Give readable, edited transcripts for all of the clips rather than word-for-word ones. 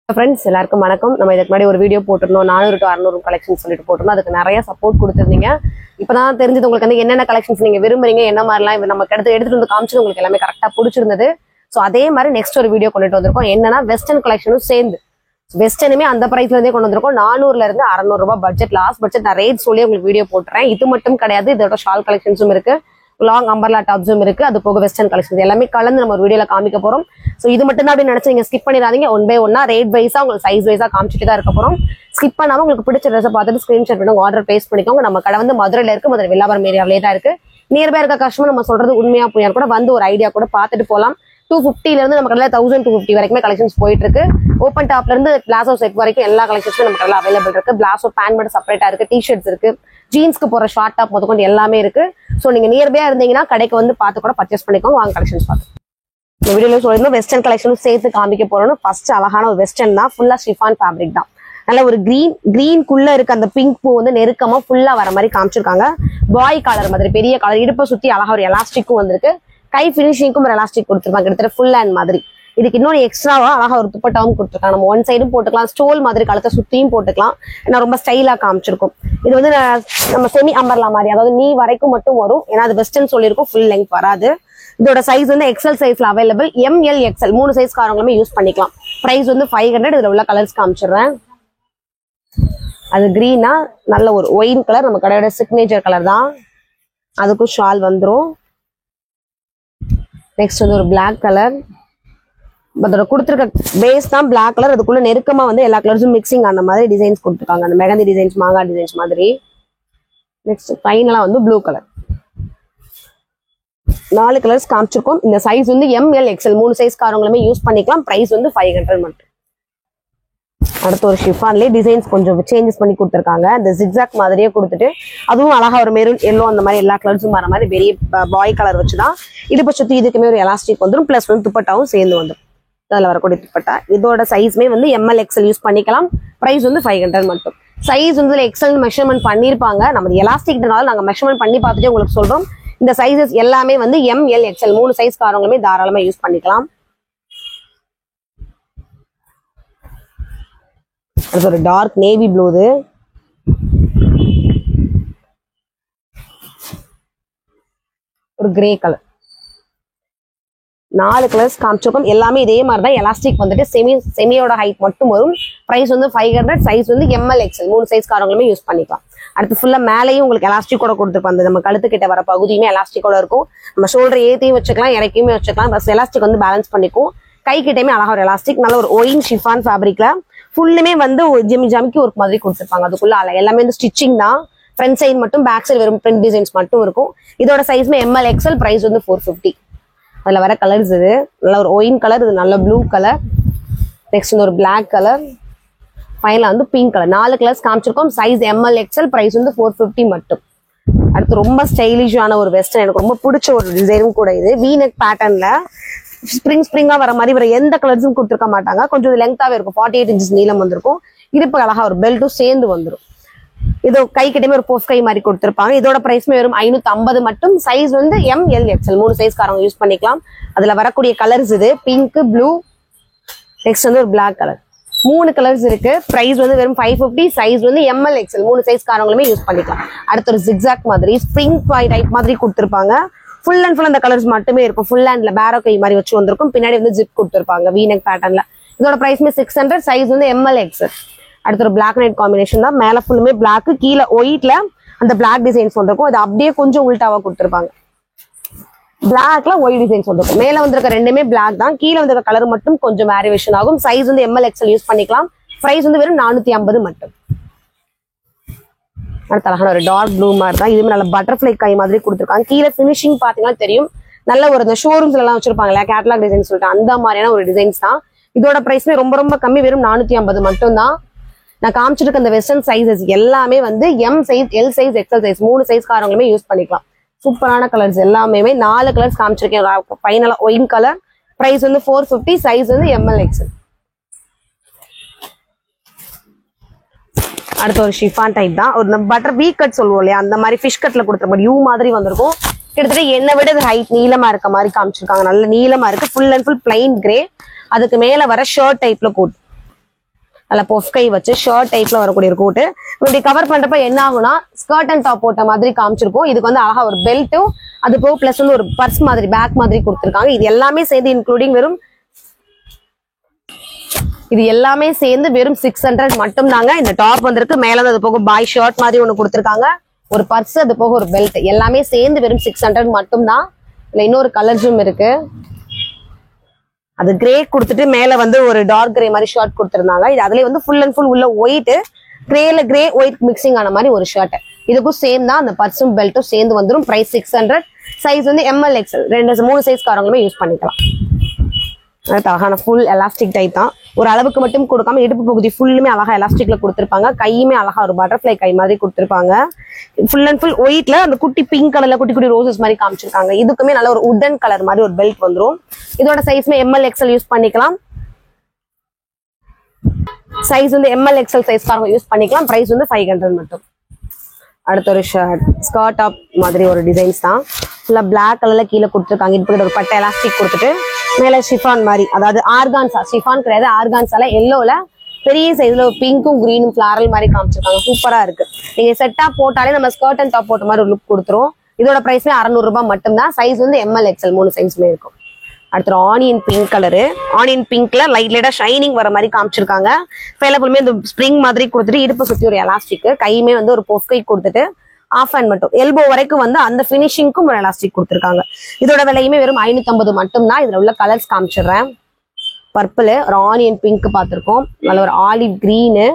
Friends, எல்லாருக்கும் வணக்கம். நம்ம இதுக்கு முன்னாடி ஒரு வீடியோ போட்டுருந்தோம் 400 to 600 கலெக்ஷன்ஸ் சொல்லிட்டு போட்டுருந்தோம். அதுக்கு நிறைய சப்போர்ட் கொடுத்துருந்தீங்க. இப்பதான் தெரிஞ்சது உங்களுக்கு வந்து என்னென்ன கலெக்ஷன்ஸ் நீங்க விரும்புறீங்க, என்ன மாதிரிலாம் நம்ம எடுத்துட்டு வந்து காமிச்சு உங்களுக்கு எல்லாமே கரெக்டா பிடிச்சிருந்தது. ஸோ அதே மாதிரி நெக்ஸ்ட் ஒரு வீடியோ கொண்டுட்டு வந்திருக்கோம். என்னன்னா வெஸ்டர்ன் கலெக்ஷனும் சேர்ந்து வெஸ்டர்னுமே அந்த பிரைஸ்ல இருந்தே கொண்டு வந்திருக்கோம். 400ல இருந்து 600 ரூபாய் பட்ஜெட், லாஸ்ட் பட்ஜெட் நான் ரேட் சொல்லி உங்களுக்கு வீடியோ போட்டுறேன். இது மட்டும் கிடையாது, இதோட ஷால் கலெக்ஷன்ஸும் இருக்கு, லாங் அம்பர்லா டாப்ஸும் இருக்கு, அது போக வெஸ்டர்ன் கலெக்ஷன்ஸ் எல்லாமே கலந்து நம்ம ஒரு வீடியோல காமிக்க போறோம். சோ இது மட்டும் தான் அப்படி நினைச்சு நீங்க ஸ்கிப் பண்ணிடாதீங்க. ஒன் பை ஒன்னா ரேட் வைஸா உங்களுக்கு சைஸ் வைஸா காமிச்சிட்டு தான் இருக்க போறோம். ஸ்கிப் பண்ணாம உங்களுக்கு பிடிச்ச ட்ரெஸ் பார்த்துட்டு ஸ்கிரீன்ஷாட் பண்ணி ஆர்டர் பிளேஸ் பண்ணிக்கோங்க. நம்ம கடை வந்து மதுரையில இருக்கு, மதுரை வில்லாபுரம் ஏரியாவிலே தான் இருக்கு. நியர்பை இருக்க கஸ்டமர் நம்ம சொல்றது உண்மையா போய் கூட வந்து ஒரு ஐடியா கூட பார்த்துட்டு போலாம். 250ல இருந்து நம்ம கடையில 1250 வரைக்குமே கலெக்ஷன்ஸ் போயிட்டு இருக்கு. ஓப்பன் டாப்ல இருந்து பிளாசோ செட் வரைக்கும் எல்லா கலெக்ஷன்ஸும் நம்ம கடையில அவைலபிள் இருக்கு. பிளாசோ பேண்ட் மட்டும் செப்பரேட்டா இருக்கு, டிஷர்ட்ஸ் இருக்கு, ஜீன்ஸ்க்கு போற ஷார்ட் டாப் முதற்கொண்டு எல்லாமே இருக்கு. சோ நீங்க நியர்பையா இருந்தீங்கன்னா கடைக்கு வந்து பார்த்து கூட பர்ச்சேஸ் பண்ணிக்கோங்க. வாங்க கலெக்ஷன்ஸ் பார்த்து இந்த வீடியோல சொல்லிருந்தோம். வெஸ்டர்ன் கலெக்ஷனும் சேர்த்து காமிக்க போறோம். ஃபர்ஸ்ட் அழகான ஒரு வெஸ்டர்ன் தான், ஃபுல்லா ஷிஃபான் ஃபேப்ரிக் தான். நல்ல ஒரு கிரீன்குள்ள இருக்க அந்த பிங்க் பூ வந்து நெருக்கமா ஃபுல்லா வர மாதிரி காமிச்சிருக்காங்க. பாய் காலர் மாதிரி பெரிய காலர், இடுப்பை சுத்தி அழகா ஒரு எலாஸ்டிக்கும் வந்திருக்கு. கை பினிஷிங்க்கும் ஒரு எலாஸ்டிக் கொடுத்துருப்பாங்க, கிட்டத்தட்ட ஃபுல் ஹேண்ட் மாதிரி. இதுக்கு இன்னொரு எக்ஸ்ட்ராவா அழகா ஒரு துப்பட்டாவும் கொடுத்துருக்காங்க. நம்ம ஒன் சைடும் போட்டுக்கலாம், ஸ்டோல் மாதிரி கழுத்தை சுத்தியும் போட்டுக்கலாம். ஏன்னா ரொம்ப ஸ்டைலா காமிச்சிருக்கும். இது வந்து நம்ம செமி அம்பர்லா மாதிரி, அதாவது நீ வரைக்கும் மட்டும் வரும். ஏன்னா அது வெஸ்டர்ன் சொல்லியிருக்கும், ஃபுல் லெங்க் வராது. இதோட சைஸ் வந்து எக்ஸல் சைஸ்ல அவைலபிள், ML XL 3 சைஸ் காரங்களுமே யூஸ் பண்ணிக்கலாம். பிரைஸ் வந்து 500. இதுல உள்ள கலர்ஸ் காமிச்சிடுறேன். அது கிரீனா நல்ல ஒரு ஒயின் கலர், நம்ம கடையோட சிக்னேச்சர் கலர் தான். அதுக்கும் ஷால் வந்துரும். நெக்ஸ்ட் வந்து ஒரு பிளாக் கலர், அதோட கொடுத்துருக்க பேஸ் தான் பிளாக் கலர். அதுக்குள்ள நெருக்கமா வந்து எல்லா கலர்ஸும் மிக்சிங் அந்த மாதிரி டிசைன்ஸ் கொடுத்துருக்காங்க, அந்த மெகந்தி டிசைன்ஸ், மாங்காய் டிசைன்ஸ் மாதிரி. நெக்ஸ்ட் ஃபைனலா வந்து ப்ளூ கலர். 4 கலர்ஸ் காமிச்சிருக்கோம். இந்த சைஸ் வந்து ML XL 3 சைஸ் காரங்களுமே யூஸ் பண்ணிக்கலாம். பிரைஸ் வந்து 500 மட்டும். அடுத்து ஒரு ஷிஃபான்லேயே டிசைன்ஸ் கொஞ்சம் சேஞ்சஸ் பண்ணி கொடுத்துருக்காங்க. இந்த ஜிக்ஸாக் மாதிரியே கொடுத்துட்டு அதுவும் அழகா ஒரு மெரூன், எல்லோ அந்த மாதிரி எல்லா கலர்ஸும் வர மாதிரி பெரிய பாய் கலர் வச்சுதான். இடுப்பை சுத்தி இதுக்குமே ஒரு எலாஸ்டிக் வந்துடும், பிளஸ் வந்து துப்பட்டாவும் சேர்ந்து வந்துடும். அதில் வரக்கூடிய துப்பட்டா இதோட சைஸ்மே வந்து ML XL யூஸ் பண்ணிக்கலாம். பிரைஸ் வந்து 500 மட்டும். சைஸ் வந்து எக்ஸல் மெஷர்மெண்ட் பண்ணிருப்பாங்க. நம்ம எலாஸ்டிக்னால நாங்க மெஷர்மெண்ட் பண்ணி பார்த்துட்டு உங்களுக்கு சொல்றோம். இந்த சைஸஸ் எல்லாமே வந்து ML XL 3 சைஸ் காரங்களுமே தாராளமா யூஸ் பண்ணிக்கலாம். அது ஒரு டார்க் நேவி ப்ளூ, ஒரு கிரே கலர். 4 கலர்ஸ் காமிச்சிருக்கோம். எல்லாமே இதே மாதிரி தான். எலாஸ்டிக் வந்துட்டு செமியோட ஹைட் மட்டும் வரும். பிரைஸ் வந்து 500. சைஸ் வந்து ML XL 3 சைஸ் காரங்களுமே யூஸ் பண்ணிக்கலாம். அடுத்து ஃபுல்லா மேலேயும் உங்களுக்கு எலாஸ்டிக்கோட கொடுத்துருப்பாங்க. அந்த நம்ம கழுத்து கிட்ட வர பகுதியுமே எலாஸ்டிக்கோட இருக்கும். நம்ம ஷோல்டர் ஏற்றியும் வச்சுக்கலாம், இறக்கியுமே வச்சுக்கலாம். பஸ் எலாஸ்டிக் வந்து பேலன்ஸ் பண்ணிக்கும். கை கிட்டயுமே அழகா ஒரு எலாஸ்டிக், நல்ல ஒரு ஒயின் ஷிஃபான் ஃபேப்ரிக்ல ஃபுல்லுமே வந்து ஜமிக்கி ஒர்க் மாதிரி கொடுத்துருப்பாங்க. அதுக்குள்ள எல்லாமே வந்து ஸ்டிச்சிங் தான். ஃப்ரண்ட் சைடு மட்டும், பேக் சைடு வெறும் பிரிண்ட் டிசைன்ஸ் மட்டும் இருக்கும். இதோட சைஸ்மே ML XL. பிரைஸ் வந்து 450. அதுல வர கலர்ஸ் இது நல்ல ஒரு ஒயின் கலர், இது நல்ல ப்ளூ கலர். நெக்ஸ்ட் வந்து ஒரு பிளாக் கலர், ஃபைனலா வந்து பிங்க் கலர். 4 கலர்ஸ் காமிச்சிருக்கோம். Size ML XL. பிரைஸ் வந்து 450 மட்டும். அடுத்து ரொம்ப ஸ்டைலிஷான ஒரு வெஸ்டர்ன், எனக்கு ரொம்ப பிடிச்ச ஒரு டிசைனும் கூட. இது வீநெக் பேட்டர்ன்ல ஸ்ப்ரிங்கா வர மாதிரி வேற எந்த கலர்ஸும் கொடுத்துருக்க மாட்டாங்க. கொஞ்சம் லெங்தாவே இருக்கும், 48 inches நீளம் வந்திருக்கும். இடுப்பு அழகா ஒரு பெல்ட்டும் சேர்ந்து வந்துடும். இது கை கிட்டமே ஒரு போஃப் கை மாதிரி கொடுத்துருப்பாங்க. இதோட பிரைஸ்மே வெறும் 550 மட்டும். சைஸ் வந்து ML XL 3 சைஸ் காரங்க யூஸ் பண்ணிக்கலாம். அதுல வரக்கூடிய கலர்ஸ் இது பிங்க், ப்ளூ, நெக்ஸ்ட் வந்து ஒரு பிளாக் கலர். 3 கலர்ஸ் இருக்கு. பிரைஸ் வந்து வெறும் 550. சைஸ் வந்து ML XL 3 சைஸ் காரங்களுமே யூஸ் பண்ணிக்கலாம். அடுத்து ஒரு ஜிக்ஸாக் மாதிரி ஸ்ப்ரிங் டைப் மாதிரி கொடுத்துருப்பாங்க. ஃபுல் அண்ட் ஃபுல் அந்த கலர்ஸ் மட்டுமே இருக்கும். ஃபுல் ஹேண்ட்ல பேரோ கை மாதிரி வச்சு வந்திருக்கும். பின்னாடி வந்து ஜிப் கொடுத்துருப்பாங்க வீநெக் பேட்டர்ன்ல. இதோட பிரைஸ்மே 600. சைஸ் வந்து ML XL. அடுத்து ஒரு பிளாக் நைட் காம்பினேஷன் தான். மேல ஃபுல்லுமே பிளாக், கீழே ஒயிட்ல அந்த பிளாக் டிசைன்ஸ் வந்திருக்கும். இது அப்படியே கொஞ்சம் உல்டாவா கொடுத்துருப்பாங்க. பிளாக்ல ஒயிட் டிசைன்ஸ் வந்திருக்கும். மேல வந்திருக்க ரெண்டுமே பிளாக் தான். கீழே வந்திருக்க கலர் மட்டும் கொஞ்சம் வேரியேஷன் ஆகும். சைஸ் வந்து ML XL யூஸ் பண்ணிக்கலாம். பிரைஸ் வந்து வெறும் 450 மட்டும். அடுத்த அழகான ஒரு டார்க் ப்ளூ மாதிரி தான். இதுவுமே நல்ல பட்டர்ஃபிளை கை மாதிரி கொடுத்துருக்காங்க. கீழே ஃபினிஷிங் பாத்தீங்கன்னா தெரியும், நல்ல ஒரு இந்த ஷோரூம்ஸ்ல எல்லாம் வச்சிருப்பாங்களா கேட்டலாக் டிசைன் சொல்லிட்டு அந்த மாதிரியான ஒரு டிசைன்ஸ் தான். இதோட பிரைஸ்மே ரொம்ப ரொம்ப கம்மி, வெறும் 450 மட்டும் தான். நான் காமிச்சிருக்க இந்த வெஸ்டர்ன் சைஸஸ் எல்லாமே வந்து M size, L size, XL size 3 size காரங்களுமே யூஸ் பண்ணிக்கலாம். சூப்பரான கலர்ஸ் எல்லாமே. 4 கலர்ஸ் காமிச்சிருக்கேன். ஃபைனலா ஒயின் கலர். பிரைஸ் வந்து 450. சைஸ் வந்து ML XL. அடுத்த ஒரு ஷிஃபான் டைப் தான். ஒரு பட்டர் வீ கட் சொல்லுவோம் இல்லையா, அந்த மாதிரி ஃபிஷ் கட்ல கொடுத்த மாதிரி யூ மாதிரி வந்திருக்கும். கிட்டத்தட்ட என்னை விட ஹைட் நீளமா இருக்க மாதிரி காமிச்சிருக்காங்க. நல்ல நீளமா இருக்கு. Full and full plain grey. அதுக்கு மேல வர ஷர்ட் டைப்ல கோட். நல்ல பொஃப்கை வச்சு ஷர்ட் டைப்ல வரக்கூடிய ஒரு கோட்டு. இப்படி கவர் பண்றப்ப என்ன ஆகும்னா ஸ்கர்ட் அண்ட் டாப் போட்ட மாதிரி காமிச்சிருக்கும். இதுக்கு வந்து அழகா ஒரு பெல்ட்டும் அது போக பிளஸ் வந்து ஒரு பர்ஸ் மாதிரி பேக் மாதிரி கொடுத்துருக்காங்க. இது எல்லாமே சேர்ந்து இன்க்ளூடிங் வெறும் 600 மட்டும் தாங்க. இந்த டாப் வந்திருக்கு. மேல அது போக பாய் ஷர்ட் மாதிரி ஒண்ணு கொடுத்துருக்காங்க, ஒரு பர்ஸ், அது போக ஒரு பெல்ட், எல்லாமே சேர்ந்து வெறும் 600 மட்டும் தான். இதுல இன்னொரு கலர்ஸும் இருக்கு. அது கிரே கொடுத்துட்டு மேல வந்து ஒரு டார்க் கிரே மாதிரி ஷர்ட் கொடுத்துருந்தாங்க. இது அதுல வந்து ஃபுல் அண்ட் ஃபுல் உள்ள ஒயிட், கிரேல கிரே ஒயிட் மிக்சிங் ஆன மாதிரி ஒரு ஷர்ட். இதுக்கும் சேம் தான், அந்த பர்ஸும் பெல்ட்டும் சேர்ந்து வந்துடும். பிரைஸ் 600. சைஸ் வந்து ML XL 3 சைஸ்காரங்களுமே யூஸ் பண்ணிக்கலாம். அழகான ஃபுல் எலாஸ்டிக் டைப் தான். ஒரு அளவுக்கு மட்டும் கொடுக்காம இடுப்பு பகுதி ஃபுல்லுமே அழகா எலாஸ்டிக்ல கொடுத்துருப்பாங்க. கையுமே அழகா ஒரு பட்டர்ஃபிளை கை மாதிரி கொடுத்துருப்பாங்க. ஃபுல் அண்ட் ஃபுல் ஒயிட்ல அந்த குட்டி பிங்க் கலர்ல குட்டி குட்டி ரோசஸ் மாதிரி காமிச்சிருக்காங்க. இதுக்குமே நல்ல ஒரு உடன் கலர் மாதிரி ஒரு பெல்ட் வந்துடும். இதோட சைஸ்மே ML XL யூஸ் பண்ணிக்கலாம். சைஸ் வந்து ML XL சைஸ்காரங்க யூஸ் பண்ணிக்கலாம். பிரைஸ் வந்து 500 மட்டும். அடுத்த ஒரு ஸ்கர்ட் டாப் மாதிரி ஒரு டிசைன்ஸ் தான். ஃபுல்லா பிளாக் கலர்ல கீழே கொடுத்துருக்காங்க. இது ஒரு பட்டை எலாஸ்டிக் கொடுத்துட்டு மேல ஷிஃபான் மாதிரி, அதாவது ஆர்கான்சா, ஷிஃபான் கிடையாது ஆர்கான்சால எல்லோல பெரிய சைஸ்ல ஒரு பிங்க்கும் கிரீனும் ஃபிளாரல் மாதிரி காமிச்சிருக்காங்க. சூப்பரா இருக்கு. நீங்க செட்டா போட்டாலே நம்ம ஸ்கர்ட் அண்ட் டாப் போட்ட மாதிரி ஒரு லுக் கொடுத்துரும். இதோட பிரைஸ்மே 600 ரூபாய் மட்டும் தான். சைஸ் வந்து ML XL 3 சைஸ்மே இருக்கும். அடுத்து ஆனியன் பிங்க் கலரு. ஆனியன் பிங்க்ல லைட்டா ஷைனிங் வர மாதிரி காமிச்சிருக்காங்க. ஃபுல்லுமே இந்த ஸ்ப்ரிங் மாதிரி கொடுத்துட்டு இடுப்பு சுத்தி ஒரு எலாஸ்டிக், கையுமே வந்து ஒரு பொஃப்கை கொடுத்துட்டு ஆஃப் ஹேண்ட் மட்டும் எல்போ வரைக்கும் வந்து அந்த பினிஷிங்க்கும் ஒரு எலாஸ்டிக் கொடுத்துருக்காங்க. இதோட விலையுமே வெறும் 550 மட்டும் தான். இதுல உள்ள கலர்ஸ் காமிச்சிடுறேன். பர்பிள், ஒரு ஆனியன் பிங்க் பார்த்திருக்கோம், நல்ல ஒரு ஆலிவ் கிரீனு,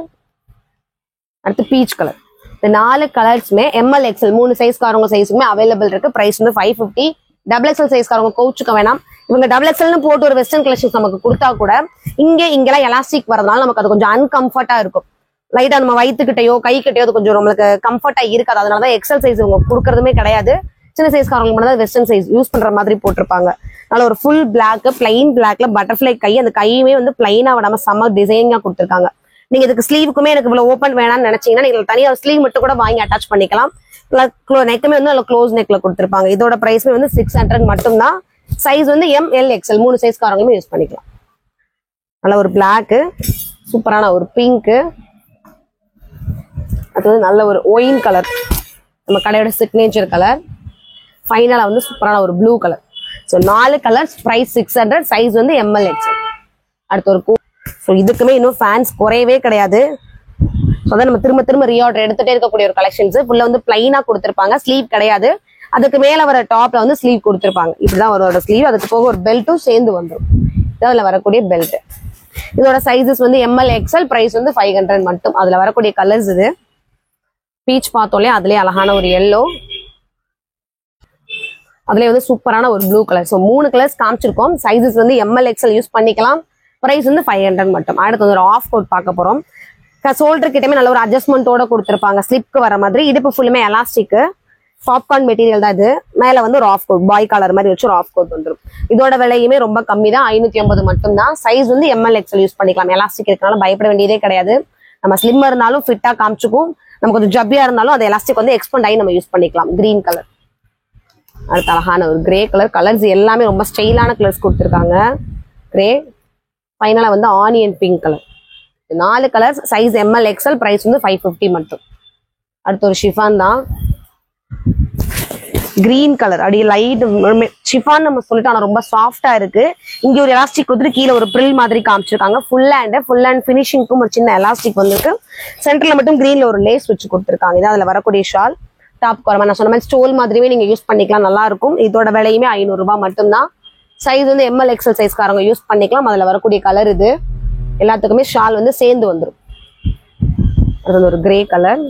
அடுத்து பீச் கலர். இந்த 4 கலர்ஸுமே ML XL 3 சைஸ்காரங்க சைஸுமே அவைலபிள் இருக்கு. பிரைஸ் வந்து 550. XXL சைஸ்காரங்க கோச்சுக்க வேணாம். இவங்க XXLன்னு போட்டு ஒரு வெஸ்டர்ன் கலெக்ஷன்ஸ் நமக்கு கொடுத்தா கூட இங்கெல்லாம் எலாஸ்டிக் வரதுனால நமக்கு அது கொஞ்சம் அன்கம்ஃபர்டா இருக்கும். லைட்டா நம்ம வயிற்றுக்கிட்டையோ கை கிட்டையோ அது கொஞ்சம் நம்மளுக்கு கம்ஃபர்ட்டா இருக்காது. அதனாலதான் XL சைஸ் இவங்க கொடுக்கறதுமே கிடையாது. சின்ன சைஸ்காரங்களுக்கு மட்டும் தான் வெஸ்டர்ன் சைஸ் யூஸ் பண்ற மாதிரி போட்டிருப்பாங்க. அதனால ஒரு ஃபுல் பிளாக், பிளைன் பிளாக்ல பட்டர்ஃபிளை கை, அந்த கையுமே வந்து பிளைனா விடாம செம்ம டிசைனிங்கா கொடுத்துருக்காங்க. நீங்க இதுக்கு ஸ்லீவுக்குமே எனக்கு இவ்வளவு ஓப்பன் வேணாம்னு நினைச்சீங்கன்னா நீங்க தனியா ஸ்லீவ் மட்டும் கூட வாங்கி அட்டாச் பண்ணிக்கலாம். நெக்குமே வந்து நல்ல க்ளோஸ் நெக்ல கொடுத்துருப்பாங்க. இதோட பிரைஸ்மே வந்து 600 மட்டும் தான். சைஸ் வந்து ML XL 3 சைஸ்காரங்களுமே யூஸ் பண்ணிக்கலாம். நல்ல ஒரு பிளாக், சூப்பரான ஒரு பிங்க், அது வந்து நல்ல ஒரு ஒயின் கலர், நம்ம கடையோட சிக்னேச்சர் கலர். ஃபைனலா வந்து சூப்பரான ஒரு blue colour. So 4 colours, price 600. Size வந்து ML XL. அடுத்த ஒரு ஸோ இதுக்குமே இன்னும் ஃபேன்ஸ் குறையவே கிடையாது. ஸோ அதான் நம்ம திரும்ப திரும்ப ரீஆர்டர் எடுத்துட்டே இருக்கக்கூடிய ஒரு கலெக்ஷன்ஸ். ஃபுல்லா வந்து பிளைனா கொடுத்துருப்பாங்க, ஸ்லீவ் கிடையாது. அதுக்கு மேல வர டாப்ல வந்து ஸ்லீவ் கொடுத்துருப்பாங்க. இப்படிதான் ஒரு ஸ்லீவ், அதுக்கு போக ஒரு பெல்ட்டும் சேர்ந்து வந்துடும். அதுல வரக்கூடிய பெல்ட். இதோட சைஸஸ் வந்து ML XL. பிரைஸ் வந்து 500 மட்டும். அதுல வரக்கூடிய கலர்ஸ் இது பீச் பார்த்தோம்லே, அதுலயே அழகான ஒரு எல்லோ, அதுலயே வந்து சூப்பரான ஒரு ப்ளூ கலர். ஸோ 3 கலர்ஸ் காமிச்சிருக்கோம். சைஸஸ் வந்து ML XL யூஸ் பண்ணிக்கலாம். பிரைஸ் வந்து 500 மட்டும். அடுத்து வந்து ஒரு ஆஃப் கோட் பார்க்க போறோம். ஷோல்டர் கிட்டமே நல்ல ஒரு அட்ஜஸ்ட்மெண்டோட கொடுத்துருப்பாங்க, ஸ்லிப்க்கு வர மாதிரி. இடுப்பு ஃபுல்லுமே எலாஸ்டிக் பாப்கார்ன் மெட்டீரியல் தான் இது. மேல வந்து ஒரு ஆஃப் கோட், பாய் காலர் மாதிரி வச்சு ஒரு ஆஃப் கோட் வந்துடும். இதோட விலையுமே ரொம்ப கம்மி தான், 550 மட்டும் தான். சைஸ் வந்து ML XL யூஸ் பண்ணிக்கலாம். எலாஸ்டிக் இருக்கனால பயப்பட வேண்டியதே கிடையாது. நம்ம ஸ்லிம்மா இருந்தாலும் ஃபிட்டா காமிச்சுக்கும், நம்ம கொஞ்சம் ஜப்பியா இருந்தாலும் அது எலாஸ்டிக் வந்து எக்ஸ்பெண்ட் ஆகி நம்ம யூஸ் பண்ணிக்கலாம். Green colour. அடுத்து அழகான ஒரு கிரே கலர். கலர்ஸ் எல்லாமே ரொம்ப ஸ்டைலான கலர்ஸ் கொடுத்துருக்காங்க. கிரே, ஃபைனலா வந்து onion pink colour. 4 colours, size ML XL. Price வந்து 550 மட்டும். அடுத்து ஒரு ஷிஃபான் தான், கிரீன் கலர். அடி லைட் ஷிஃபான் நம்ம சொல்லிட்டு, ஆனா ரொம்ப சாஃப்டா இருக்கு. இங்க ஒரு எலாஸ்டிக் கொடுத்துட்டு கீழே ஒரு பிரில் மாதிரி காமிச்சிருக்காங்க. ஃபுல் அண்ட் ஃபினிஷிங்க்கும் ஒரு சின்ன எலாஸ்டிக் வந்துருக்கு. சென்டர்ல மட்டும் கிரீன்ல ஒரு லேஸ் வச்சு கொடுத்துருக்காங்க. இது அதுல வரக்கூடிய ஷால். டாப் குறமா நான் சொன்ன மாதிரி ஸ்டோல் மாதிரியே நீங்க யூஸ் பண்ணிக்கலாம், நல்லா இருக்கும். இதோட விலையுமே 500 ரூபாய் மட்டும் தான். சைஸ் வந்து ML XL சைஸ்காரங்க யூஸ் பண்ணிக்கலாம். அதுல வரக்கூடிய கலர் இது. எல்லாத்துக்குமே ஷால் வந்து சேர்ந்து வந்துடும். அது ஒரு கிரே கலர்.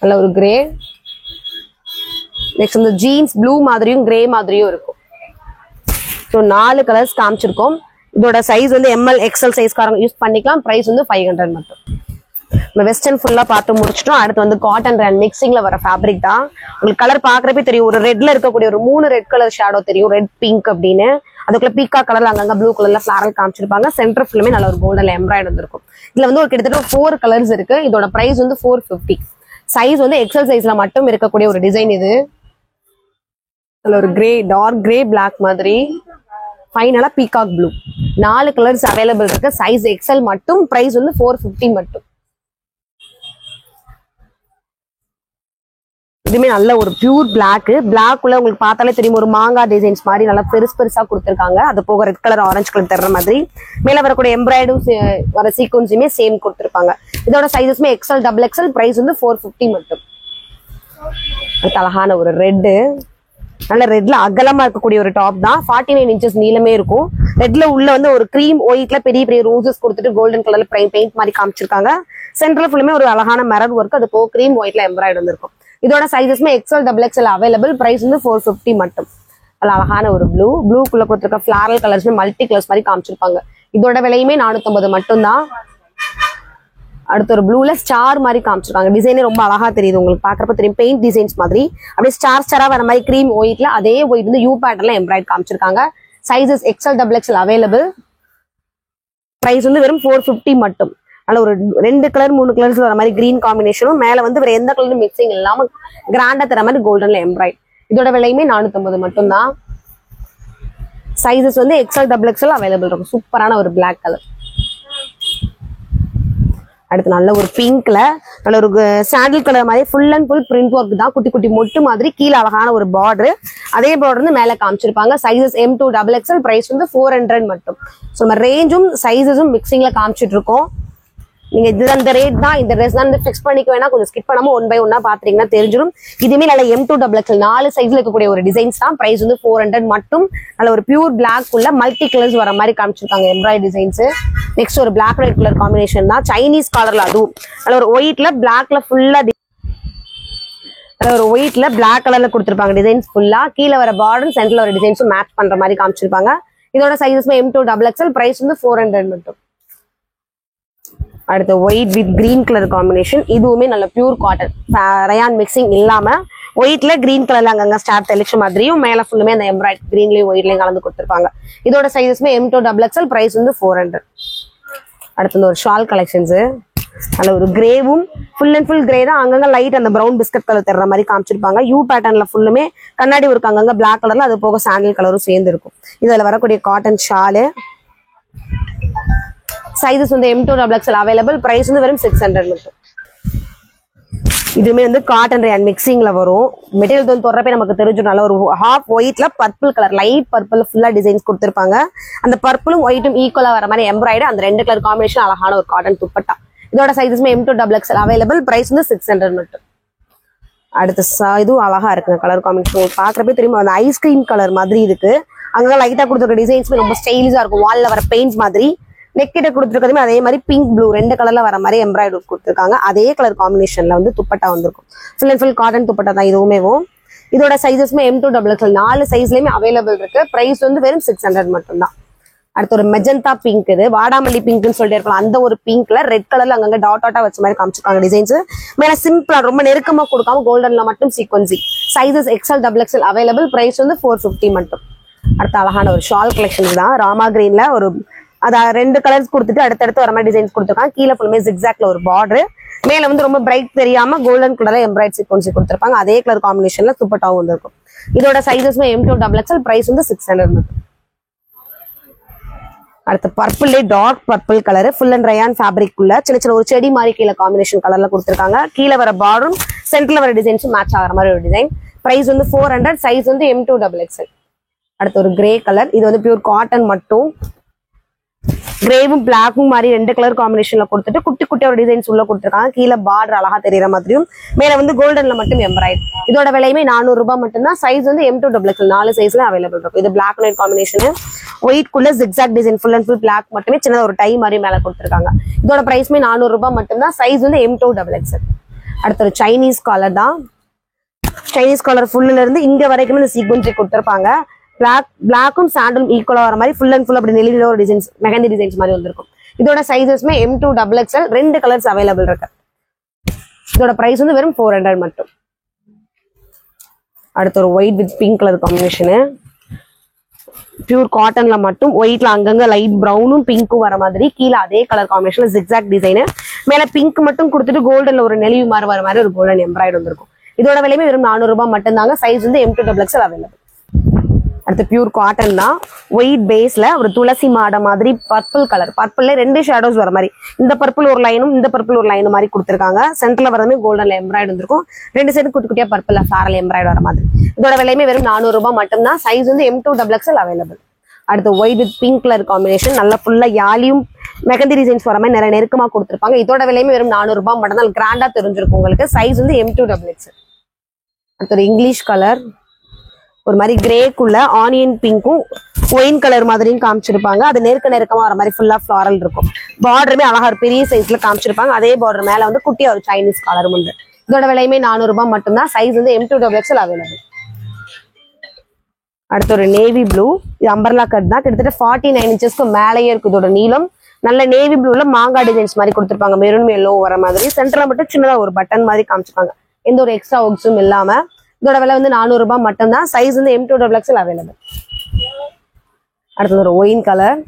நல்ல ஒரு கிரே. நெக்ஸ்ட் வந்து ஜீன்ஸ் ப்ளூ மாதிரியும் கிரே மாதிரியும் இருக்கும். ஸோ 4 கலர்ஸ் காமிச்சிருக்கோம். இதோட சைஸ் வந்து ML XL சைஸ்காரங்க யூஸ் பண்ணிக்கலாம். பிரைஸ் வந்து 500 மட்டும். நம்ம வெஸ்டர்ன் ஃபுல்லா பார்த்து முடிச்சிட்டோம். அடுத்து வந்து காட்டன் அண்ட் மிக்சிங்ல வர ஃபேப்ரிக் தான். உங்களுக்கு கலர் பாக்குறப்பே தெரியும், ஒரு ரெட்ல இருக்கக்கூடிய ஒரு 3 ரெட் கலர் ஷேடோ தெரியும், ரெட் பிங்க் அப்படின்னு. அதுக்குள்ள பீக்கா கலர்ல அங்கங்க ப்ளூ கலர்ல ஃபிளாரல் காமிச்சிருப்பாங்க. சென்டர் ஃபுல்லுமே நல்ல ஒரு கோல்டன் எம்ப்ராய்டரி வந்திருக்கும். இதுல வந்து ஒரு கிட்டத்தட்ட 4 கலர்ஸ் இருக்கு. இதோட பிரைஸ் வந்து 450. சைஸ் வந்து XL சைஸ்ல மட்டும் இருக்கக்கூடிய ஒரு டிசைன் இது. அதுல ஒரு கிரே, டார்க் கிரே பிளாக் மாதிரி ஃபைனலா பீகாக் ப்ளூ 4 கலர்ஸ் அவைலபிள் இருக்கு. சைஸ் எக்ஸ்எல் மட்டும். பிரைஸ் வந்து 450 மட்டும். இதுமே நல்ல ஒரு பியூர் பிளாக். பிளாக்குள்ள உங்களுக்கு பார்த்தாலே தெரியும் ஒரு மாங்காய் டிசைன்ஸ் மாதிரி நல்லா பெருசா கொடுத்துருக்காங்க. அது போக ரெட் கலர் ஆரஞ்சு கலர் தர்ற மாதிரி மேல வரக்கூடிய எம்ப்ராய்டும் வர சீக்வன்ஸுமே சேம் கொடுத்துருப்பாங்க. இதோட சைஸஸ்மே எக்ஸ்எல் டபுள் எக்ஸ்எல். பிரைஸ் வந்து 450 மட்டும். அழகான ஒரு ரெட்டு, நல்ல ரெட்ல அகலமா இருக்கக்கூடிய ஒரு டாப் தான். 49 இன்ச்சஸ் நீளமே இருக்கும். ரெட்ல உள்ள வந்து ஒரு கிரீம் ஒயிட்ல பெரிய பெரிய ரோசஸ் கொடுத்துட்டு கோல்டன் கலர்ல பெயிண்ட் மாதிரி காமிச்சிருக்காங்க. சென்டர்ல ஃபுல்லுமே ஒரு அழகான மிரர் ஒர்க். அது போக கிரீம் ஒயிட்ல எம்ப்ராய்டு வந்துருக்கும். இதோட சைஸஸ்மே XL double XL available. Price வந்து 450 மட்டும். அழகான ஒரு ப்ளூக்குள்ள கொடுத்துருக்க ஃபிளாரல் கலர்ஸ் மல்டி கலர்ஸ் மாதிரி காமிச்சிருப்பாங்க. இதோட விலையுமே 450 மட்டும் தான். அடுத்த ஒரு ப்ளூல ஸ்டார் மாதிரி காமிச்சிருக்காங்க. டிசைனே ரொம்ப அழகா தெரியுது உங்களுக்கு பாக்குறப்ப தெரியும். பெயிண்ட் டிசைன்ஸ் மாதிரி அப்படியே ஸ்டாரா வர மாதிரி கிரீம் ஒயிட்ல அதே ஒயிட் வந்து யூ பேட்டர்ல எம்ப்ராய்ட் காமிச்சிருக்காங்க. Sizes XL double XL available. Price வந்து வெறும் 450 மட்டும். நல்ல ஒரு 2 கலர் 3 கலர்ஸ் வர மாதிரி கிரீன் காம்பினேஷனும் மேல வந்து வேற எந்த கலரும் மிக்சிங் இல்லாம கிராண்டா தர மாதிரி கோல்டன்ல எம்ப்ராய்ட். இதோட விலையுமே 450 மட்டும் தான். சைஸஸ் வந்து எக்ஸ்எல் டபுள் எக்ஸ்எல் அவைலபிள் இருக்கும். சூப்பரான ஒரு பிளாக் கலர். அடுத்து நல்ல ஒரு பிங்க்ல நல்ல ஒரு சாண்டில் கலர் மாதிரி full and full print work தான். குட்டி குட்டி மொட்டு மாதிரி கீழே அழகான ஒரு பார்டர். அதே பார்டர் வந்து மேல காமிச்சிருப்பாங்க. Sizes M2 double XL. Price வந்து 400 மட்டும். ஸோ நம்ம ரேஞ்சும் சைஸஸும் மிக்சிங்ல காமிச்சிட்டு இருக்கோம். நீங்க இதுதான் இந்த ரேட் தான் இந்த ட்ரெஸ் தான் ஃபிக்ஸ் பண்ணிக்க வேணா, கொஞ்சம் ஸ்கிப் பண்ணாம 1 by 1 பாத்தீங்கன்னா தெரிஞ்சிடும். இதுமே நல்ல M2 டபுள் எக்ஸ்எல் 4 சைஸ்ல இருக்கக்கூடிய ஒரு டிசைன்ஸ் தான். பிரைஸ் வந்து 400 மட்டும். நல்ல ஒரு பியூர் பிளாக் உள்ள மல்டி கலர்ஸ் வர மாதிரி காமிச்சிருக்காங்க எம்ப்ராய்டரி டிசைன்ஸ். நெக்ஸ்ட் ஒரு பிளாக் ரெட் கலர் காம்பினேஷன் தான். சைனீஸ் கலர்ல அதுவும் நல்ல ஒரு ஒயிட்ல பிளாக்ல ஃபுல்லா ஒரு ஒயிட்ல பிளாக் கலர்ல கொடுத்துருப்பாங்க டிசைன்ஸ் ஃபுல்லா. கீழே வர பார்டர் சென்டர்ல ஒரு டிசைன்ஸும் மேட்ச் பண்ற மாதிரி காமிச்சிருப்பாங்க. இதோட சைஸஸ்மே M2 டபுள் எக்ஸ்எல். பிரைஸ் வந்து 400 மட்டும். அடுத்து white with green colour combination. இதுவுமே நல்ல பியூர் காட்டன் ரயான் மிக்சிங் இல்லாம ஒயிட்ல கிரீன் கலர்ல அங்கங்க ஸ்டார் தெளிச்ச மாதிரியும் மேல ஃபுல்லுமே அந்த எம்ப்ராய்ட் கிரீன்லயும் ஒயிட்லயும் கலந்து கொடுத்துருப்பாங்க. இதோட சைஸஸ்மே M2 டபுள் எக்ஸ்எல். பிரைஸ் வந்து 400. அடுத்து ஒரு ஷால் கலெக்ஷன்ஸ். நல்ல ஒரு கிரேவும் ஃபுல் அண்ட் ஃபுல் கிரே தான். அங்கங்க லைட் அந்த ப்ரௌன் பிஸ்கட் கலர் தர்ற மாதிரி காமிச்சிருப்பாங்க. யூ பேட்டர்ன்ல ஃபுல்லுமே கண்ணாடி ஒர்க் அங்கங்க பிளாக் கலர்ல, அது போக சாண்டில் கலரும் சேர்ந்து இருக்கும். இதுல வரக்கூடிய காட்டன் ஷாலு. சைஸஸ் வந்து M2 double XL available. Price வந்து வெறும் 600 மட்டும். இதுமே வந்து காட்டன் ரயான் மிக்சிங்ல வரும். மெட்டீரியல் வந்து தொடரப்பே நமக்கு தெரிஞ்சிடும். நல்ல ஒரு ஹாஃப் ஒயிட்ல பர்பிள் கலர் லைட் பர்பிள் ஃபுல்லா டிசைன்ஸ் கொடுத்துருப்பாங்க. அந்த பர்பிளும் ஒயிட்டும் ஈக்குவலா வர மாதிரி எம்ப்ராய்டு அந்த 2 கலர் காம்பினேஷன் அழகான ஒரு காட்டன் துப்பட்டா. இதோட சைஸஸ்மே M2 double XL available. Price வந்து 600 மட்டும். அடுத்து இதுவும் அழகா இருக்குங்க கலர் காம்பினேஷன். பாக்குறப்பே தெரியும் அந்த ஐஸ்கிரீம் கலர் மாதிரி இருக்கு. அங்க லைட்டா கொடுத்துருக்க டிசைன்ஸ்மே ரொம்ப ஸ்டைலிஷா இருக்கும். வால்ல வர பெயிண்ட்ஸ் மாதிரி நெக்கிட்ட கொடுத்துருக்கதுமே அதே மாதிரி பிங்க் ப்ளூ 2 கலர்ல வர மாதிரி எம்ப்ராய்டு கொடுத்துருக்காங்க. அதே கலர் காம்பினேஷன்ல வந்து துப்பட்டா வந்திருக்கும். Full and full cotton dupatta தான் இதுவுமே. இதோட சைஸஸ்மே M2 டபுள் எக்ஸ்எல் 4 சைஸ்லயுமே அவைலபிள் இருக்கு. பிரைஸ் வந்து வெறும் 600 மட்டும் தான். அடுத்து ஒரு மெஜந்தா பிங்க். இது வாடாமல்லி பிங்க்னு சொல்லிட்டு இருக்கலாம். அந்த ஒரு பிங்க்ல ரெட் கலர்ல அங்கங்க டாட்டா வச்ச மாதிரி காமிச்சிருக்காங்க டிசைன்ஸ். மேல சிம்பிளா ரொம்ப நெருக்கமா கொடுக்காம கோல்டன்ல மட்டும் சீக்வன்சி. Sizes XL double XL available. Price வந்து 450 மட்டும். அடுத்து அழகான ஒரு ஷால் கலெக்ஷன் தான். ராமா கிரீன்ல ஒரு அத 2 கலர்ஸ் கொடுத்துட்டு அடுத்தடுத்து வர மாதிரி டிசைன்ஸ் கொடுத்துருக்காங்க. கீழே ஃபுல்லுமே ஜிக்ஸாக்ல ஒரு பார்டர். மேல வந்து ரொம்ப பிரைட் தெரியாம கோல்டன் கலர்ல எம்ப்ராய்ட் சீக்வன்சி கொடுத்துருப்பாங்க. அதே கலர் காம்பினேஷன்ல துப்பட்டாவும் வந்திருக்கும். இதோட சைஸஸ்மே M2 டபுள் எக்ஸ்எல். பிரைஸ் வந்து 600 மட்டும். அடுத்து purple dark purple colour full and rayon fabric உள்ள சின்ன ஒரு செடி மாதிரி கீழே காம்பினேஷன் கலர்ல கொடுத்துருக்காங்க. கீழே வர பார்டரும் சென்டர்ல வர டிசைன்ஸும் மேட்ச் ஆகிற மாதிரி ஒரு டிசைன். பிரைஸ் வந்து 400. சைஸ் வந்து M2 டபுள் எக்ஸ்எல். அடுத்து ஒரு கிரே கலர். இது வந்து பியூர் காட்டன் மட்டும். கிரேவும் பிளாக்கும் மாதிரி 2 கலர் காம்பினேஷன்ல கொடுத்துட்டு குட்டி குட்டி ஒரு டிசைன்ஸ் உள்ள கொடுத்துருக்காங்க. கீழே பார்டர் அழகா தெரியற மாதிரியும் மேல வந்து கோல்டன்ல மட்டும் எம்ப்ராய்டு. இதோட விலையுமே 400 ரூபாய் மட்டும்தான். சைஸ் வந்து M2 டபுள் எக்ஸ்எல் 4 சைஸ்ல அவைலபிள் இருக்கும். இது black and white combination. White குள்ள zigzag design full and full black மட்டுமே சின்ன ஒரு டை மாதிரி மேல கொடுத்துருக்காங்க. இதோட பிரைஸ்மே 400 ரூபாய் மட்டும்தான். சைஸ் வந்து M2 டபுள் எக்ஸ்எல். அடுத்த ஒரு சைனீஸ் காலர் தான். சைனீஸ் காலர் ஃபுல்ல இருந்து இங்க வரைக்கும் இந்த சீக்வன்சி கொடுத்துருப்பாங்க. பிளாக்கும் சாண்டும் ஈக்குவலா வர மாதிரி ஃபுல் அண்ட் ஃபுல் அப்படி நெளிவில ஒரு டிசைன்ஸ் மெஹந்தி டிசைன்ஸ் மாதிரி வந்திருக்கும். இதோட சைஸஸ்மே M2 டபுள் எக்ஸ்எல். 2 கலர்ஸ் அவைலபிள் இருக்கு. இதோட பிரைஸ் வந்து வெறும் 400 மட்டும். அடுத்து ஒரு ஒயிட் வித் பிங்க் கலர் காம்பினேஷனு. பியூர் காட்டன்ல மட்டும் ஒயிட்ல அங்கங்க லைட் ப்ரௌனும் பிங்க்கும் வர மாதிரி கீழே அதே கலர் காம்பினேஷன்ல ஜிக்ஸாக் டிசைனு. மேல பிங்க் மட்டும் கொடுத்துட்டு கோல்டன்ல ஒரு நெளிவு மாதிரி வர மாதிரி ஒரு கோல்டன் எம்ப்ராய்டு வந்திருக்கும். இதோட விலையுமே வெறும் 400 ரூபாய் மட்டும் தாங்க. சைஸ் வந்து M2 டபுள் எக்ஸ்எல் அவைலபிள். அடுத்து பியூர் காட்டன் தான், ஒயிட் பேஸ்ல ஒரு துளசி மாடை மாதிரி பர்பிள் கலர், பர்பிள்ல 2 ஷேடோஸ் வர மாதிரி, இந்த பர்பிள் ஒரு லைனும் இந்த பர்பிள் ஒரு லைனும் மாதிரி கொடுத்துருக்காங்க. சென்டர்ல வரதுமே கோல்டன்ல எம்ப்ராய்டு இருக்கும், 2 சைடு குட்டி குட்டியா பர்பிள்ல சாரல் எம்ப்ராய்டு வர மாதிரி. இதோட விலையுமே வெறும் 400 ரூபாய் மட்டும்தான். சைஸ் வந்து M2XXL அவைலபிள். அடுத்து white with pink colour combination, நல்லா ஃபுல்லா யாலியும் மெகந்தி டிசைன்ஸ் வர மாதிரி நிறைய நெருக்கமா கொடுத்துருப்பாங்க. இதோட விலையுமே வெறும் 400 ரூபாய் மட்டும்தான். கிராண்டா தெரிஞ்சிருக்கும் உங்களுக்கு. சைஸ் வந்து M2XXL. அடுத்து ஒரு இங்கிலீஷ் கலர், ஒரு மாதிரி கிரேக்குள்ள ஆனியன் பிங்க்கும் ஒயின் கலர் மாதிரியும் காமிச்சிருப்பாங்க. அது நெருக்கமா வர மாதிரி ஃபுல்லா ஃபிளாரல் இருக்கும். பார்டருமே அழகா ஒரு பெரிய சைஸ்ல காமிச்சிருப்பாங்க. அதே பார்டர் மேல வந்து குட்டியா ஒரு சைனீஸ் கலரும் உண்டு. இதோட விலையுமே 400 ரூபாய் மட்டும்தான். சைஸ் வந்து M2XXL அவைலபிள். அடுத்து ஒரு நேவி ப்ளூ, இது அம்பர்லா கட் தான், கிட்டத்தட்ட 49 இன்ச்சஸ்க்கு மேலேயே இருக்கு இதோட நீளம். நல்ல நேவி ப்ளூல மாங்காய் டிசைன்ஸ் மாதிரி கொடுத்துருப்பாங்க, மெரூன் எல்லோ வர மாதிரி. சென்டர்ல மட்டும் சின்னதா ஒரு பட்டன் மாதிரி காமிச்சிருப்பாங்க, எந்த ஒரு எக்ஸ்ட்ரா ஒர்க்ஸும் இல்லாம. இதோட விலை வந்து 400 ரூபாய் மட்டும்தான். சைஸ் வந்து M2XXL அவைலபிள். அடுத்தது ஒரு ஒயின் கலர்,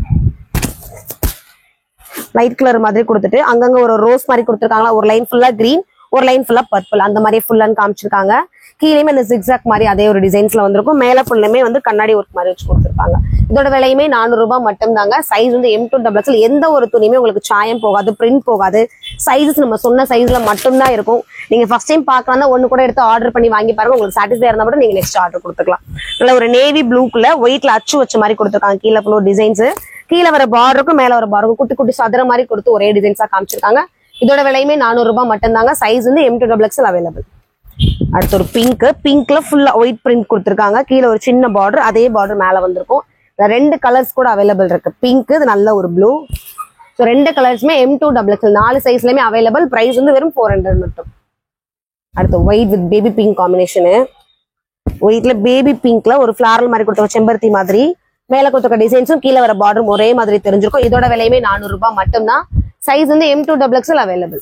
லைட் கலர் மாதிரி கொடுத்துட்டு அங்கங்க ஒரு ரோஸ் மாதிரி கொடுத்துருக்காங்களா, ஒரு லைன் ஃபுல்லா கிரீன், ஒரு லைன் ஃபுல்லா பர்பிள், அந்த மாதிரி ஃபுல்லான்னு காமிச்சிருக்காங்க. கீழேயுமே அந்த ஜிக்ஸாக் மாதிரி அதே ஒரு டிசைன்ஸ்ல வந்திருக்கும். மேல ஃபுல்லுமே வந்து கண்ணாடி ஒர்க் மாதிரி வச்சு கொடுத்துருப்பாங்க. இதோட விலையுமே 400 ரூபாய் மட்டும் தாங்க. சைஸ் வந்து M2XXL. எந்த ஒரு துணியுமே உங்களுக்கு சாயம் போகாது, பிரிண்ட் போகாது. சைஸஸ் நம்ம சொன்ன சைஸ்ல மட்டும்தான் இருக்கும். நீங்க ஃபர்ஸ்ட் டைம் பார்க்கலாம், ஒண்ணு கூட எடுத்து ஆர்டர் பண்ணி வாங்கி பாருங்க. உங்களுக்கு சாட்டிஸ்ஃபை இருந்தா மட்டும் நீங்க நெக்ஸ்ட் ஆர்டர் கொடுத்துக்கலாம். நல்ல ஒரு நேவி ப்ளூக்குள்ள ஒயிட்ல அச்சு வச்ச மாதிரி கொடுத்துருக்காங்க. கீழே ஃபுல்லோ டிசைன்ஸ், கீழே வர பார்டருக்கும் மேல வர பார்டருக்கும் குட்டி குட்டி சதுர மாதிரி கொடுத்து ஒரே டிசைன்ஸா காமிச்சிருக்காங்க. இதோட விலையுமே 400 ரூபாய் மட்டும் தாங்க. சைஸ் வந்து M2XXL அவைலபிள். அடுத்து ஒரு பிங்க், பிங்க்ல ஃபுல்லா ஒயிட் பிரிண்ட் கொடுத்துருக்காங்க. கீழே ஒரு சின்ன பார்டர், அதே பார்டர் மேல வந்திருக்கும். 2 கலர்ஸ் கூட அவைலபிள் இருக்கு. பிங்க், இது நல்ல ஒரு ப்ளூ. ஸோ 2 கலர்ஸுமே M2XXL 4 சைஸ்லயுமே அவைலபிள். பிரைஸ் வந்து வெறும் 400 மட்டும். அடுத்து ஒயிட் வித் பேபி பிங்க் காம்பினேஷனு. ஒயிட்ல பேபி பிங்க்ல ஒரு ஃபிளாரல் மாதிரி கொடுத்த செம்பருத்தி மாதிரி மேல கொடுத்துருக்க டிசைன்ஸும் கீழே வர பார்டரும் ஒரே மாதிரி தெரிஞ்சிருக்கும். இதோட விலையுமே 400 ரூபாய் மட்டும்தான். சைஸ் வந்து M2XXL அவைலபிள்.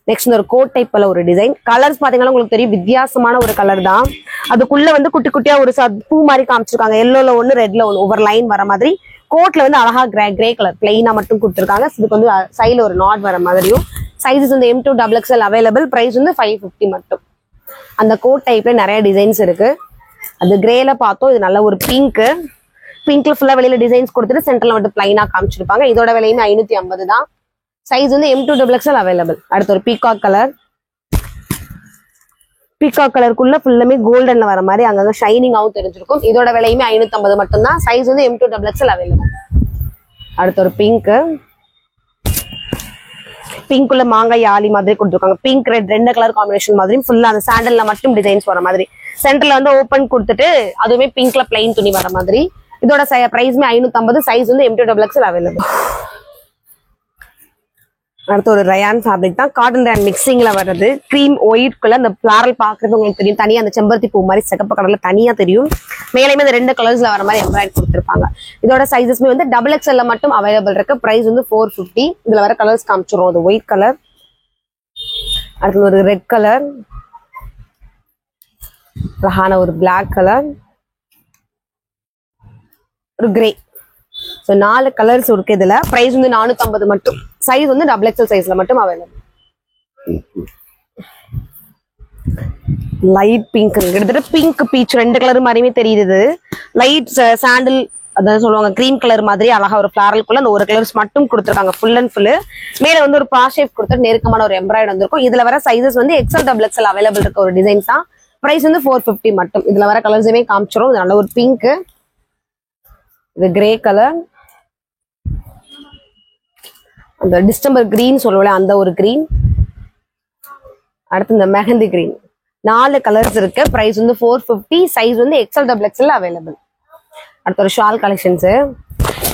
நெக்ஸ்ட் ஒரு கோட் டைப்ல ஒரு டிசைன். கலர்ஸ் பாத்தீங்கன்னா உங்களுக்கு தெரியும், வித்தியாசமான ஒரு கலர் தான். அதுக்குள்ள வந்து குட்டி குட்டியா ஒரு பூ மாதிரி காமிச்சிருக்காங்க. எல்லோல ஒண்ணு, ரெட்ல ஒண்ணு, ஒவ்வொரு லைன் வர மாதிரி. கோட்ல வந்து அழகா கிரே கலர் பிளைனா மட்டும் கொடுத்துருக்காங்க. இதுக்கு வந்து சைட்ல ஒரு நாட் வர மாதிரியும். சைஸஸ் வந்து M2XXL அவைலபிள். பிரைஸ் வந்து 550 மட்டும். அந்த கோட் டைப்ல நிறைய டிசைன்ஸ் இருக்கு. அது கிரேல பார்த்தோம். இது நல்ல ஒரு பிங்க், பிங்க்ல ஃபுல்லா வெளியில டிசைன்ஸ் கொடுத்துட்டு சென்டர்ல வந்து பிளைனா காமிச்சிருப்பாங்க. இதோட விலையுமே 550 தான். சைஸ் வந்து M2XXL அவைலபிள். அடுத்து ஒரு பீகாக் கலர், பீகாக் கலருக்குள்ள ஃபுல்லுமே கோல்டன்ல வர மாதிரி அங்கங்க ஷைனிங்காவும் தெரிஞ்சிருக்கும். இதோட விலையுமே 550 மட்டும்தான். சைஸ் வந்து M2XXL அவைலபிள். அடுத்து ஒரு பிங்க், பிங்க்குள்ள மாங்காய் ஆலி மாதிரி கொடுத்துருக்காங்க. பிங்க் ரெட் 2 கலர் காம்பினேஷன் மாதிரியும் ஃபுல்லா அந்த சாண்டல்ல மட்டும் டிசைன்ஸ் வர மாதிரி. சென்டர்ல வந்து ஓப்பன் கொடுத்துட்டு அதுவுமே பிங்க்ல பிளைன் துணி வர மாதிரி. இதோட பிரைஸ்மே 550. சைஸ் வந்து M2XXL அவைலபிள். அடுத்து ஒரு ரயான் ஃபேப்ரிக் தான், காட்டன் ரயான் மிக்சிங்ல வருது. கிரீம் ஒயிட்குள்ள அந்த ஃபிளாரல் பாக்குறது உங்களுக்கு தெரியும். தனியா அந்த செம்பருத்தி பூ மாதிரி சிகப்பு கலர்ல தனியா தெரியும். மேலேயுமே இந்த 2 கலர்ஸ்ல வர மாதிரி எம்ப்ராய்டரி கொடுத்துருப்பாங்க. இதோட சைஸஸ்மே வந்து XXL மட்டும் அவைலபிள் இருக்கு. பிரைஸ் வந்து 450. இதுல வர கலர்ஸ் காமிச்சிரும். அது ஒயிட் கலர், அடுத்து ஒரு ரெட் கலர், அழகான ஒரு பிளாக் கலர், ஒரு கிரே. ஸோ 4 கலர்ஸ் இருக்கு. இதுல பிரைஸ் வந்து 450 மட்டும். சைஸ் வந்து XXL சைஸ்ல மட்டும் அவைலபிள். லைட் பிங்க், கிட்டத்தட்ட பிங்க் பீச் 2 கலர் மாதிரியுமே தெரியுது. லைட் சாண்டில் அதான் சொல்லுவாங்க, கிரீம் கலர் மாதிரி அழகா ஒரு ஃபிளாரலுக்குள்ள அந்த ஒரு கலர்ஸ் மட்டும் கொடுத்துருக்காங்க. ஃபுல் அண்ட் ஃபுல் மேல வந்து ஒரு பாஸ் ஷேப் கொடுத்து நெருக்கமான ஒரு எம்ப்ராய்டரி வந்திருக்கும். இதுல வர சைஸஸ் வந்து XXL அவைலபிள் இருக்க ஒரு டிசைன்ஸ் தான். பிரைஸ் வந்து 450 மட்டும். இதுல வர கலர்ஸுமே காமிச்சிரும். இது நல்ல ஒரு பிங்க், இது கிரே கலர், அந்த டிஸ்டம்பர் கிரீன் சொல்லுவோம்ல அந்த ஒரு கிரீன், அடுத்து இந்த மெஹந்தி கிரீன். 4 கலர்ஸ் இருக்கு. பிரைஸ் வந்து 450. சைஸ் வந்து XXL அவைலபிள். அடுத்த ஒரு ஷால் கலெக்ஷன்ஸ்.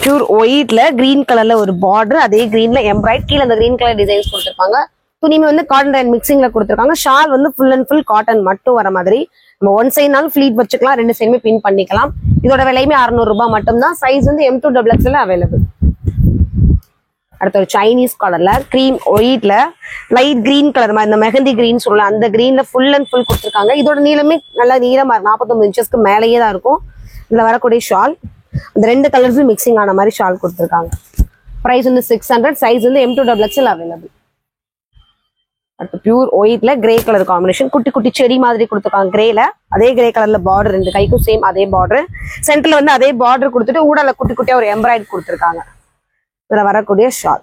பியூர் ஒயிட்ல கிரீன் கலர்ல ஒரு பார்டர், அதே கிரீன்ல எம்ப்ராய்ட், கீழே அந்த கிரீன் கலர் டிசைன்ஸ் கொடுத்துருப்பாங்க. துணிமே வந்து காட்டன் அண்ட் மிக்சிங்ல கொடுத்துருக்காங்க. ஷால் வந்து ஃபுல் அண்ட் ஃபுல் காட்டன் மட்டும் வர மாதிரி. நம்ம ஒன் சைட்னாலும் ஃபிளீட் வச்சுக்கலாம், 2 சைடுமே பின் பண்ணிக்கலாம். இதோட விலையுமே 600 ரூபாய் மட்டும்தான். சைஸ் வந்து M2XXL அவைலபிள். அடுத்த ஒரு சைனீஸ் கலர்ல கிரீம் ஒயிட்ல லைட் கிரீன் கலர் மாதிரி, இந்த மெஹந்தி கிரீன் சொல்லலாம், அந்த கிரீன்ல ஃபுல் அண்ட் ஃபுல் கொடுத்துருக்காங்க. இதோட நீளமே நல்லா நீளமா 49 இன்ச்சஸ்க்கு மேலேயே தான் இருக்கும். இதுல வரக்கூடிய ஷால் அந்த 2 கலர்ஸும் மிக்சிங் ஆன மாதிரி ஷால் கொடுத்துருக்காங்க. பிரைஸ் வந்து 600. சைஸ் வந்து M2XXL அவைலபிள். அடுத்து பியூர் ஒயிட்ல கிரே கலர் காம்பினேஷன், குட்டி குட்டி செடி மாதிரி கொடுத்துருக்காங்க கிரேல. அதே கிரே கலர்ல பார்டர், 2 கைக்கும் சேம் அதே பார்டர். சென்டர்ல வந்து அதே பார்டர் கொடுத்துட்டு ஊடல குட்டி குட்டியா ஒரு எம்ப்ராய்டரி கொடுத்துருக்காங்க. இதுல வரக்கூடிய ஷால்.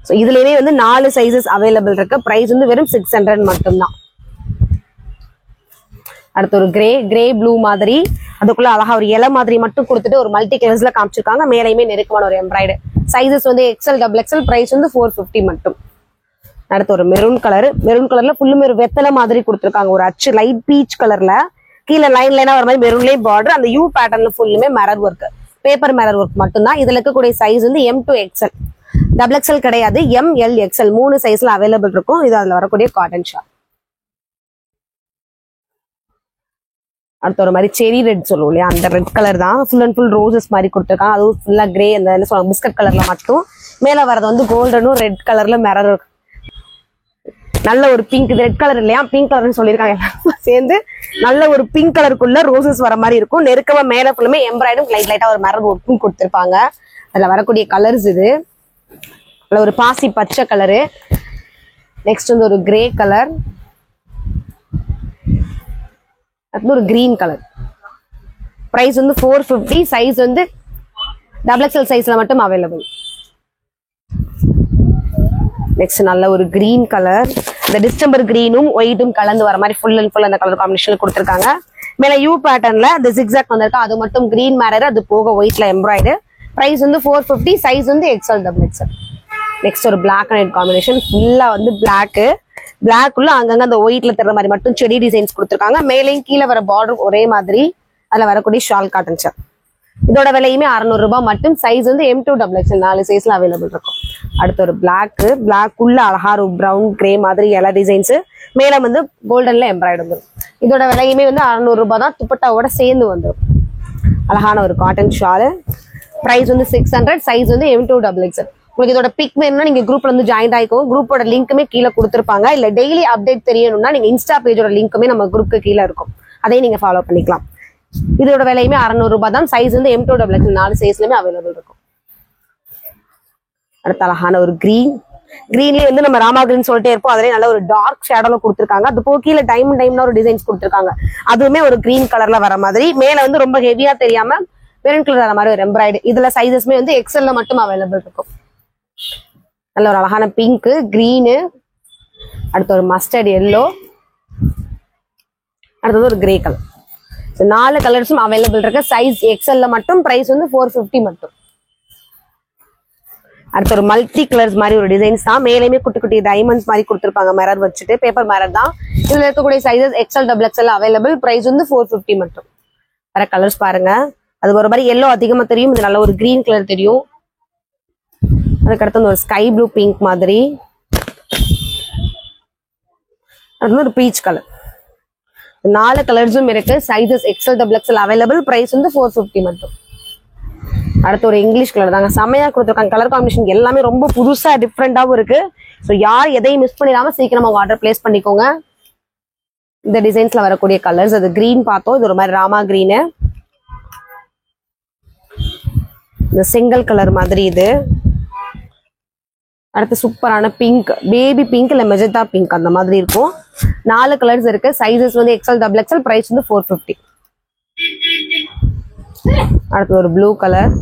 ஸோ இதுலயே வந்து 4 சைசஸ் அவைலபிள் இருக்கு. பிரைஸ் வந்து வெறும் 600 மட்டும்தான். அடுத்து ஒரு கிரே ப்ளூ மாதிரி, அதுக்குள்ள அழகா ஒரு இலை மாதிரி மட்டும் கொடுத்துட்டு ஒரு மல்டி கலர்ஸ்ல காமிச்சிருக்காங்க. மேலையுமே நெருக்கமான ஒரு எம்ப்ராய்டரி. சைசஸ் வந்து XL XXL. பிரைஸ் வந்து 450 மட்டும். அடுத்து ஒரு மெரூன் கலர்ல ஃபுல்லுமே ஒரு வெத்தலை மாதிரி கொடுத்துருக்காங்க. ஒரு அச்சு லைட் பீச் கலர்ல கீழே லைனா வர மாதிரி மெரூன்லேயே பார்டர். அந்த யூ பேட்டர்ன்ல ஃபுல்லுமே mirror work, paper mirror work மட்டும்தான். இதுல இருக்கக்கூடிய சைஸ் வந்து M to XL, XXL கிடையாது. M, L, XL 3 சைஸ்ல அவைலபிள் இருக்கும். இது அதுல வரக்கூடிய காட்டன் ஷால். அடுத்து ஒரு மாதிரி செரி ரெட் சொல்லுவோம் இல்லையா, அந்த ரெட் கலர் தான். ஃபுல் அண்ட் ஃபுல் ரோசஸ் மாதிரி கொடுத்துருக்காங்க. அதுவும் ஃபுல்லா கிரே, அந்த என்ன சொல்லுவாங்க பிஸ்கட் கலர்ல மட்டும். மேல வரது வந்து கோல்டனும் ரெட் கலர்ல மிரர் இருக்கு. நல்ல ஒரு பிங்க், இது ரெட் கலர் இல்லையா, பிங்க் கலர்னு சொல்லியிருக்காங்க. சேர்ந்து நல்ல ஒரு பிங்க் கலருக்குள்ள ரோசஸ் வர மாதிரி இருக்கும். நெருக்கமா மேல ஃபுல்லுமே எம்ப்ராய்டும் லைட்டா ஒரு மிரர் ஒர்க்கும் கொடுத்துருப்பாங்க. அதுல வரக்கூடிய கலர்ஸ் இது. அதுல ஒரு பாசி பச்சை கலரு, நெக்ஸ்ட் வந்து ஒரு கிரே கலர், அது ஒரு கிரீன் கலர். பிரைஸ் வந்து 450. சைஸ் வந்து XXL சைஸ்ல மட்டும் அவைலபிள். நெக்ஸ்ட் நல்ல ஒரு கிரீன் கலர், இந்த டிஸ்டம்பர் கிரீனும் ஒயிட்டும் கலந்து வர மாதிரி ஃபுல் அண்ட் ஃபுல் அந்த கலர் காம்பினேஷன்ல கொடுத்துருக்காங்க. மேல யூ பேட்டர்ன்ல இந்த ஜிக்ஸாக் வந்திருக்கா, அது மட்டும் கிரீன் மேரர், அது போக ஒயிட்ல எம்ப்ராய்டு. பிரைஸ் வந்து 450. சைஸ் வந்து XL XXL. நெக்ஸ்ட் ஒரு பிளாக் அண்ட் ஒயிட் காம்பினேஷன், ஃபுல்லா வந்து பிளாக் உள்ள அங்கங்க அந்த ஒயிட்ல தர மாதிரி மட்டும் செடி டிசைன்ஸ் கொடுத்துருக்காங்க. மேலேயும் கீழே வர பார்டர் ஒரே மாதிரி. அதுல வரக்கூடிய ஷால் காட்டன் ஷால். இதோட விலையுமே 600 ரூபாய் மட்டும். சைஸ் வந்து M to XXL 4 சைஸ்ல அவைலபிள் இருக்கும். அடுத்து ஒரு பிளாக் உள்ள அழகா ஒரு ப்ரௌன் கிரே மாதிரி எல்லா டிசைன்ஸ், மேல வந்து கோல்டன்ல எம்ப்ராய்டு வந்துடும். இதோட விலையுமே வந்து 600 ரூபாய் தான். துப்பட்டாவோட சேர்ந்து வந்துடும். அழகான ஒரு காட்டன் ஷால். பிரைஸ் வந்து 600. சைஸ் வந்து M to XXL. உங்களுக்கு இதோட பிக் வேணும்னா நீங்க குரூப்ல வந்து ஜாயின் ஆயிக்கோங்க. குரூப்போட லிங்க்குமே கீழே கொடுத்துருப்பாங்க. இல்ல டெய்லி அப்டேட் தெரியணும்னா நீங்க இன்ஸ்டா பேஜோட லிங்க்குமே நம்ம குரூப்க்கு கீழே இருக்கும். அதையும் நீங்க ஃபாலோ பண்ணிக்கலாம். இதோட விலையுமே 600 ரூபாய் தான். சைஸ் வந்து M to XXL 4 சைஸ்லயுமே அவைலபிள் இருக்கும். அடுத்த அழகான ஒரு கிரீன்லயே வந்து நம்ம ராமா கிரீன் சொல்லிட்டே இருப்போம். அதுலயே நல்ல ஒரு டார்க் ஷேடோல கொடுத்துருக்காங்க. அது போக கீழே டைம்னா ஒரு டிசைன்ஸ் கொடுத்துருக்காங்க. அதுவுமே ஒரு கிரீன் கலர்ல வர மாதிரி. மேல வந்து ரொம்ப ஹெவியா தெரியாம மெரூன் கலர் வர மாதிரி ஒரு எம்ப்ராய்டு. இதுல சைசஸ்மே வந்து XL மட்டும் அவைலபிள் இருக்கும். நல்ல ஒரு அழகான பிங்க், கிரீனு, அடுத்து ஒரு மஸ்டர்ட் எல்லோ, அடுத்தது ஒரு கிரே கலர். 4 கலர்ஸும் அவைலபிள் இருக்கு. சைஸ் XL மட்டும். பிரைஸ் வந்து 450 மட்டும். அடுத்து ஒரு மல்டி கலர்ஸ் மாதிரி ஒரு டிசைன்ஸ் தான். மேலேயுமே குட்டி குட்டி டைமண்ட்ஸ் மாதிரி கொடுத்துருப்பாங்க மிரர் வச்சுட்டு. பேப்பர் மிரர் தான். இதுல இருக்கக்கூடிய sizes XL XXL available. Price வந்து 450 மட்டும். வர கலர்ஸ் பாருங்க. அது ஒரு மாதிரி எல்லோ அதிகமா தெரியும். இது நல்ல ஒரு கிரீன் கலர் தெரியும். அதுக்கடுத்து ஒரு ஸ்கை ப்ளூ பிங்க் மாதிரி, அது ஒரு பீச் கலர். 4 கலர்ஸும் இருக்கு. Sizes XL XXL available. Price வந்து 450 மட்டும். அடுத்து ஒரு இங்கிலீஷ் கலர் தாங்க. செமையா கொடுத்துருக்காங்க. கலர் காம்பினேஷன் எல்லாமே ரொம்ப புதுசா டிஃப்ரெண்டாவும் இருக்கு. ஸோ யார் எதையும் மிஸ் பண்ணிடாம சீக்கிரமா ஆர்டர் பிளேஸ் பண்ணிக்கோங்க. இந்த டிசைன்ஸ்ல வரக்கூடிய கலர்ஸ், அது கிரீன் பார்த்தோம். இது ஒரு மாதிரி ராமா கிரீனு, இந்த செங்கல் கலர் மாதிரி. இது அடுத்து சூப்பரான பிங்க், பேபி பிங்க் இல்ல மெஜந்தா பிங்க் அந்த மாதிரி இருக்கும். 4 கலர்ஸ் இருக்கு. சைசஸ் வந்து XL XXL. பிரைஸ் வந்து 450. அடுத்து ஒரு ப்ளூ கலர்,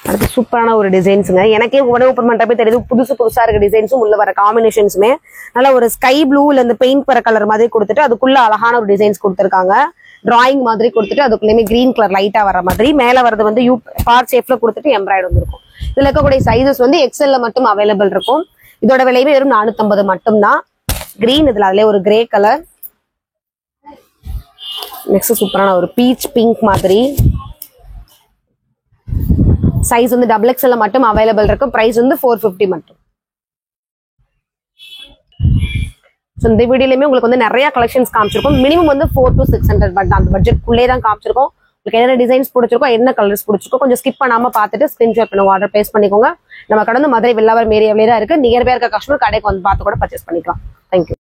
அடுத்து சூப்பரான ஒரு டிசைன்ஸுங்க. எனக்கே உடனே ஓப்பன் பண்றப்பே தெரியுது புதுசா இருக்க டிசைன்ஸும் உள்ள வர காம்பினேஷன்ஸுமே. நல்ல ஒரு ஸ்கை ப்ளூ இல்ல இந்த பெயிண்ட் வர கலர் மாதிரி கொடுத்துட்டு அதுக்குள்ள அழகான ஒரு டிசைன்ஸ் கொடுத்துருக்காங்க. டிராயிங் மாதிரி கொடுத்துட்டு அதுக்குள்ளேயுமே கிரீன் கலர் லைட்டா வர மாதிரி. மேல வரது வந்து யூ பார்ட் ஷேப்ல கொடுத்துட்டு எம்ப்ராய்டு வந்துருக்கும். இதுல இருக்கக்கூடிய சைசஸ் வந்து XL மட்டும் அவைலபிள் இருக்கும். இதோட விலையுமே வெறும் 450 மட்டும் தான். கிரீன், இதுல அதுல ஒரு கிரே கலர். நெக்ஸ்ட் சூப்பரான ஒரு பீச் பிங்க் மாதிரி. சைஸ் வந்து XXL மட்டும் அவைலபிள் இருக்கும். பிரைஸ் வந்து 450 மட்டும். இந்த வீடியோலயுமே உங்களுக்கு வந்து நிறைய கலெக்ஷன்ஸ் காமிச்சிருக்கோம். மினிமம் வந்து 400 to 600 பட் அந்த பட்ஜெட்குள்ளே தான் காமிச்சிருக்கோம். உங்களுக்கு என்ன டிசைன்ஸ் பிடிச்சிருக்கோ, என்ன கலர்ஸ் பிடிச்சிருக்கோ கொஞ்சம் ஸ்கிப் பண்ணாம பார்த்துட்டு ஸ்கிரீன்ஷாட் பண்ணுங்க, ஆர்டர் பிளேஸ் பண்ணிக்கோங்க. நம்ம கடந்து மதுரை வெள்ளாவர் ஏரியாவிலே தான் இருக்கு. நியர்பை இருக்க கஸ்டமர் கடைக்கு வந்து பார்த்து கூட பர்ச்சேஸ் பண்ணிக்கலாம். தேங்க்யூ.